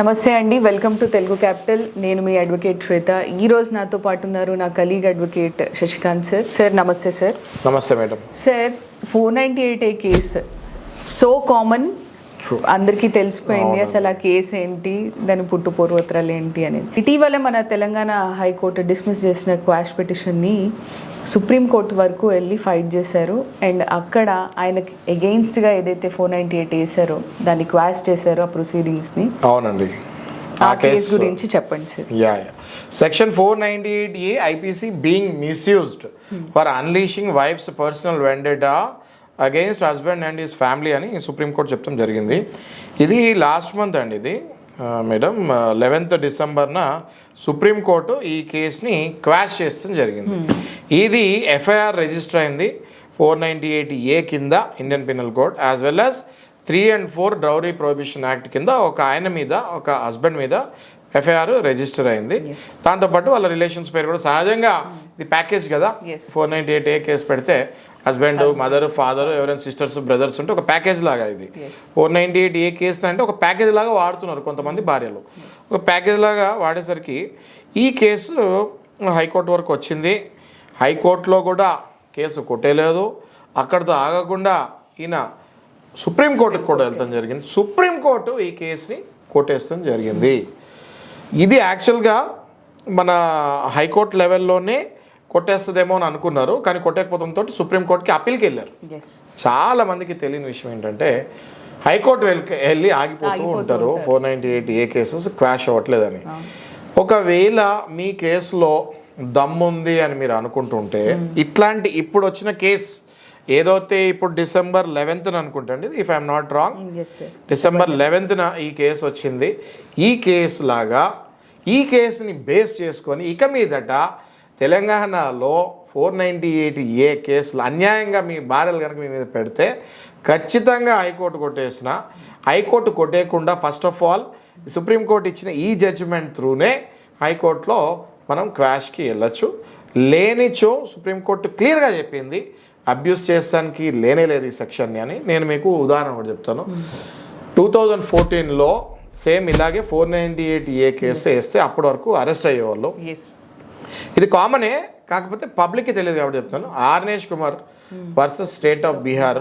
నమస్తే అండి, welcome to Telugu capital. నేను మీ అడ్వకేట్ శ్వేత. ఈరోజు నాతో పాటు ఉన్నారు నా colleague advocate Shashikant sir. Sir నమస్తే సార్. నమస్తే madam. Sir 498A case so common, అందరికీ తెలిసిపోయింది. అసలు ఆ కేసు ఏంటి, దాని పుట్టు పూర్వోత్తరాలు ఏంటి అనేది. ఇటీవల మన తెలంగాణ హైకోర్టు డిస్మిస్ చేసిన క్వాష్ పిటిషన్ని సుప్రీంకోర్టు వరకు వెళ్ళి ఫైట్ చేశారు. అండ్ అక్కడ ఆయనకి అగెయిన్స్ట్గా ఏదైతే 498 వేసారో దాన్ని క్వాష్ చేశారో ఆ ప్రొసీడింగ్స్ని. అవునండి, ఆ కేసు గురించి చెప్పండి sir. Section 498A IPC being misused for unleashing wives personal vendetta against husband and his family అని సుప్రీంకోర్టు చెప్తాం జరిగింది. ఇది లాస్ట్ మంత్ అండి. ఇది మేడం 11th డిసెంబర్న సుప్రీంకోర్టు ఈ కేసుని క్వాష్ చేస్తాం జరిగింది. ఇది FIR రిజిస్టర్ అయింది 498A కింద Indian penal code, as well as 3 and 4 dowry prohibition act కింద ఒక ఆయన మీద, ఒక హస్బెండ్ మీద FIR రిజిస్టర్ అయింది. దాంతోపాటు వాళ్ళ రిలేషన్స్ పేరు కూడా, సహజంగా ఇది ప్యాకేజ్ కదా. 498A కేసు పెడితే హస్బెండ్, మదర్, ఫాదర్, ఎవరైనా సిస్టర్స్, బ్రదర్స్ ఉంటే ఒక ప్యాకేజ్ లాగా ఇది. 498A కేసు అంటే ఒక ప్యాకేజ్ లాగా వాడుతున్నారు కొంతమంది భార్యలు. ఒక ప్యాకేజ్ లాగా వాడేసరికి ఈ కేసు హైకోర్టు వరకు వచ్చింది. హైకోర్టులో కూడా కేసు కొట్టేలేదు. అక్కడితో ఆగకుండా ఈయన సుప్రీంకోర్టుకు కూడా వెళ్తాం జరిగింది. సుప్రీంకోర్టు ఈ కేసుని కొట్టేస్తాం జరిగింది. ఇది యాక్చువల్గా మన హైకోర్టు లెవెల్లోనే కొట్టేస్తుందేమో అని అనుకున్నారు, కానీ కొట్టకపోవడంతో సుప్రీంకోర్టుకి అప్పీల్కి వెళ్ళారు. చాలా మందికి తెలియని విషయం ఏంటంటే హైకోర్టు వెళ్ళి ఆగిపోతూ ఉంటారు 498A కేసెస్ క్వాష్ అవ్వట్లేదని. ఒకవేళ మీ కేసులో దమ్ముంది అని మీరు అనుకుంటుంటే ఇట్లాంటి ఇప్పుడు వచ్చిన కేసు ఏదైతే ఇప్పుడు December 11th అనుకుంటండి, if I'm not wrong, December 11th ఈ కేసు వచ్చింది. ఈ కేసు లాగా ఈ కేసుని బేస్ చేసుకొని ఇక మీదట తెలంగాణలో 498A కేసులు అన్యాయంగా మీ భార్యలు కనుక మీ మీద పెడితే ఖచ్చితంగా హైకోర్టు కొట్టేసిన, హైకోర్టు కొట్టేయకుండా ఫస్ట్ ఆఫ్ ఆల్ సుప్రీంకోర్టు ఇచ్చిన ఈ జడ్జిమెంట్ త్రూనే హైకోర్టులో మనం క్వాష్కి వెళ్ళచ్చు. లేనిచో సుప్రీంకోర్టు క్లియర్గా చెప్పింది అబ్యూస్ చేస్తానికి లేనే లేదు ఈ సెక్షన్ని అని. నేను మీకు ఉదాహరణ కూడా చెప్తాను. 2014లో సేమ్ ఇలాగే 498A కేసు వేస్తే అప్పటి వరకు అరెస్ట్ అయ్యేవాళ్ళు. ఇది కామనే, కాకపోతే పబ్లిక్కి తెలియదు కాబట్టి చెప్తాను. Arnesh Kumar versus state of Bihar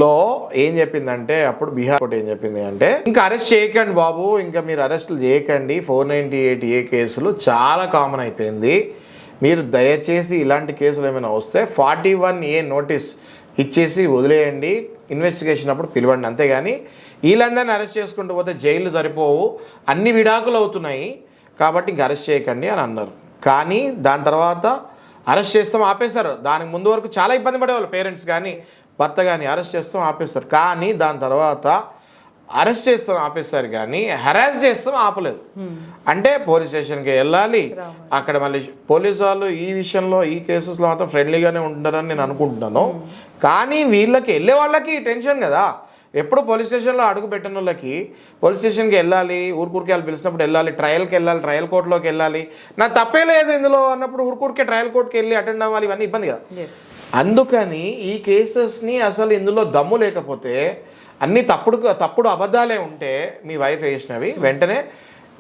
లో ఏం చెప్పిందంటే, అప్పుడు బీహార్ కోర్టు ఏం చెప్పింది అంటే, ఇంకా అరెస్ట్ చేయకండి బాబు, ఇంకా మీరు అరెస్టులు చేయకండి, 498A కేసులు చాలా కామన్ అయిపోయింది, మీరు దయచేసి ఇలాంటి కేసులు ఏమైనా వస్తే 41A నోటీస్ ఇచ్చేసి వదిలేయండి, ఇన్వెస్టిగేషన్ అప్పుడు పిలవండి, అంతేగాని వీళ్ళందరినీ అరెస్ట్ చేసుకుంటూ పోతే జైలు సరిపోవు, అన్ని విడాకులు అవుతున్నాయి, కాబట్టి ఇంక అరెస్ట్ చేయకండి అని అన్నారు. కానీ దాని తర్వాత అరెస్ట్ చేస్తాం ఆపేశారు. దానికి ముందు వరకు చాలా ఇబ్బంది పడేవాళ్ళు, పేరెంట్స్ కానీ భర్త కానీ అరెస్ట్ చేస్తాం ఆపేస్తారు. కానీ దాని తర్వాత అరెస్ట్ చేస్తాం ఆపేస్తారు, కానీ హెరాస్ చేస్తాం ఆపలేదు. అంటే పోలీస్ స్టేషన్కి వెళ్ళాలి, అక్కడ మళ్ళీ పోలీసు వాళ్ళు ఈ విషయంలో ఈ కేసెస్లో మాత్రం ఫ్రెండ్లీగానే ఉంటున్నారని నేను అనుకుంటున్నాను. కానీ వీళ్ళకి వెళ్ళే వాళ్ళకి టెన్షన్ కదా. ఎప్పుడు పోలీస్ స్టేషన్లో అడుగు పెట్టిన వాళ్ళకి పోలీస్ స్టేషన్కి వెళ్ళాలి, ఊరికూరికి వాళ్ళు పిలిచినప్పుడు వెళ్ళాలి, ట్రయల్కి వెళ్ళాలి, ట్రయల్ కోర్టులోకి వెళ్ళాలి, నా తప్పే లేదు ఇందులో అన్నప్పుడు ఊరికూరికే ట్రయల్ కోర్టుకి వెళ్ళి అటెండ్ అవ్వాలి, ఇవన్నీ ఇబ్బంది కదా. అందుకని ఈ కేసెస్ని అసలు ఇందులో దమ్ము లేకపోతే, అన్నీ తప్పుడు అబద్ధాలే ఉంటే మీ వైఫ్ వేసినవి, వెంటనే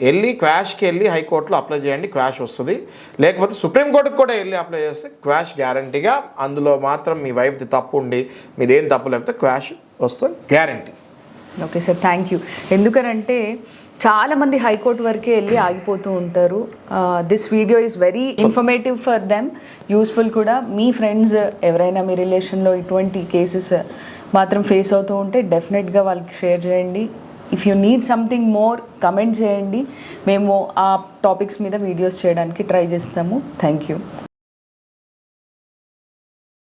వెళ్ళి క్వాష్కి వెళ్ళి హైకోర్టులో అప్లై చేయండి, క్వాష్ వస్తుంది. లేకపోతే సుప్రీంకోర్టుకి కూడా వెళ్ళి అప్లై చేస్తే క్వాష్ గ్యారంటీగా, అందులో మాత్రం మీ వైఫ్ది తప్పు ఉండి మీదేం తప్పు లేకపోతే క్వాష్ వస్తుంది guarantee. Okay sir, thank you. ఎందుకనంటే చాలామంది హైకోర్టు వరకే వెళ్ళి ఆగిపోతూ ఉంటారు. This video is very informative for them, useful కూడా. మీ ఫ్రెండ్స్ ఎవరైనా మీ రిలేషన్లో ఇటువంటి కేసెస్ మాత్రం ఫేస్ అవుతూ ఉంటే డెఫినెట్గా వాళ్ళకి షేర్ చేయండి. If you need something more comment చేయండి, మేము ఆ టాపిక్స్ మీద వీడియోస్ చేయడానికి ట్రై చేస్తాము. Thank you.